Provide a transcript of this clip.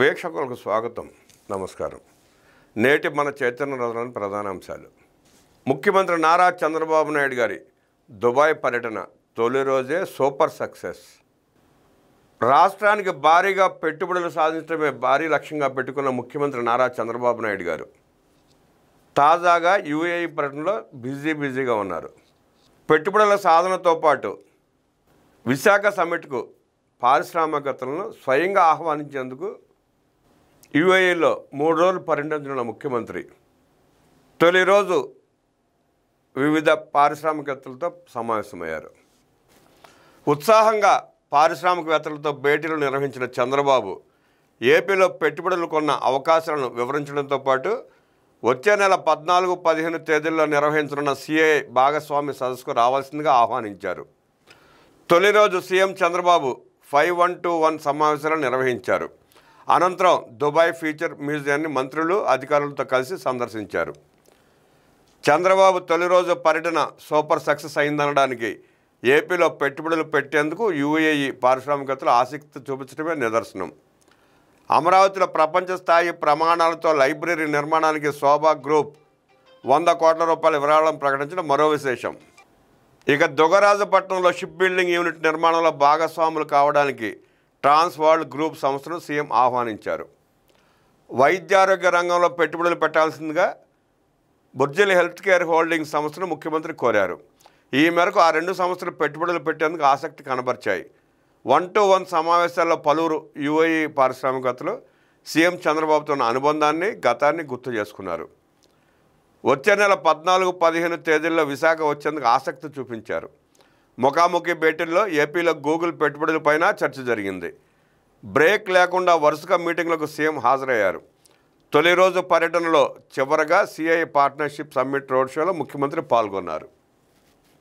వీక్షకులకు స్వాగతం, నమస్కారం. నేటి మన చైతన్య రథంలోని ప్రధాన అంశాలు. ముఖ్యమంత్రి నారా చంద్రబాబు నాయుడు గారి దుబాయ్ పర్యటన తొలి రోజే సూపర్ సక్సెస్. రాష్ట్రానికి భారీగా పెట్టుబడులు సాధించడమే భారీ లక్ష్యంగా పెట్టుకున్న ముఖ్యమంత్రి నారా చంద్రబాబు నాయుడు గారు తాజాగా యూఏఈ పర్యటనలో బిజీగా ఉన్నారు. పెట్టుబడుల సాధనతో పాటు విశాఖ సమ్మిట్కు పారిశ్రామికవేత్తలను స్వయంగా ఆహ్వానించేందుకు యూఏఈలో 3 రోజులు పర్యటించిన ముఖ్యమంత్రి తొలి రోజు వివిధ పారిశ్రామికవేత్తలతో సమావేశమయ్యారు. ఉత్సాహంగా పారిశ్రామికవేత్తలతో భేటీలు నిర్వహించిన చంద్రబాబు ఏపీలో పెట్టుబడులు కొన్న అవకాశాలను వివరించడంతో పాటు వచ్చే నెల 14-15 తేదీల్లో నిర్వహించనున్న సిఐ భాగస్వామి సదస్సుకు రావాల్సిందిగా ఆహ్వానించారు. తొలి రోజు సీఎం చంద్రబాబు 5-1-2-1 సమావేశాలను నిర్వహించారు. అనంతరం దుబాయ్ ఫ్యూచర్ మ్యూజియాన్ని మంత్రులు అధికారులతో కలిసి సందర్శించారు. చంద్రబాబు తొలి రోజు పర్యటన సూపర్ సక్సెస్ అయిందనడానికి ఏపీలో పెట్టుబడులు పెట్టేందుకు యూఏఈ పారిశ్రామికవేత్తలు ఆసక్తి చూపించడమే నిదర్శనం. అమరావతిలో ప్రపంచ స్థాయి ప్రమాణాలతో లైబ్రరీ నిర్మాణానికి శోభా గ్రూప్ 100 కోట్ల రూపాయల విరాళం ప్రకటించడం మరో విశేషం. ఇక దుగరాజపట్నంలో షిప్ బిల్డింగ్ యూనిట్ నిర్మాణంలో భాగస్వాములు కావడానికి ట్రాన్స్ వరల్డ్ గ్రూప్ సంస్థను సీఎం ఆహ్వానించారు. వైద్యారోగ్య రంగంలో పెట్టుబడులు పెట్టాల్సిందిగా బుర్జిల్ హెల్త్ కేర్ హోల్డింగ్ సంస్థను ముఖ్యమంత్రి కోరారు. ఈ మేరకు ఆ 2 సంస్థలు పెట్టుబడులు పెట్టేందుకు ఆసక్తి కనబరిచాయి. 1-to-1 సమావేశాల్లో పలువురు యూఏఈ పారిశ్రామికవేత్తలు సీఎం చంద్రబాబుతో ఉన్న అనుబంధాన్ని గతాన్ని గుర్తు చేసుకున్నారు. వచ్చే నెల 14-15 తేదీల్లో విశాఖ వచ్చేందుకు ఆసక్తి చూపించారు. ముఖాముఖి భేటీల్లో ఏపీలో గూగుల్ పెట్టుబడులపైన చర్చ జరిగింది. బ్రేక్ లేకుండా వరుసగా మీటింగ్లకు సీఎం హాజరయ్యారు. తొలి రోజు పర్యటనలో చివరగా సిఐ పార్ట్నర్షిప్ సమ్మిట్ రోడ్ షోలో ముఖ్యమంత్రి పాల్గొన్నారు.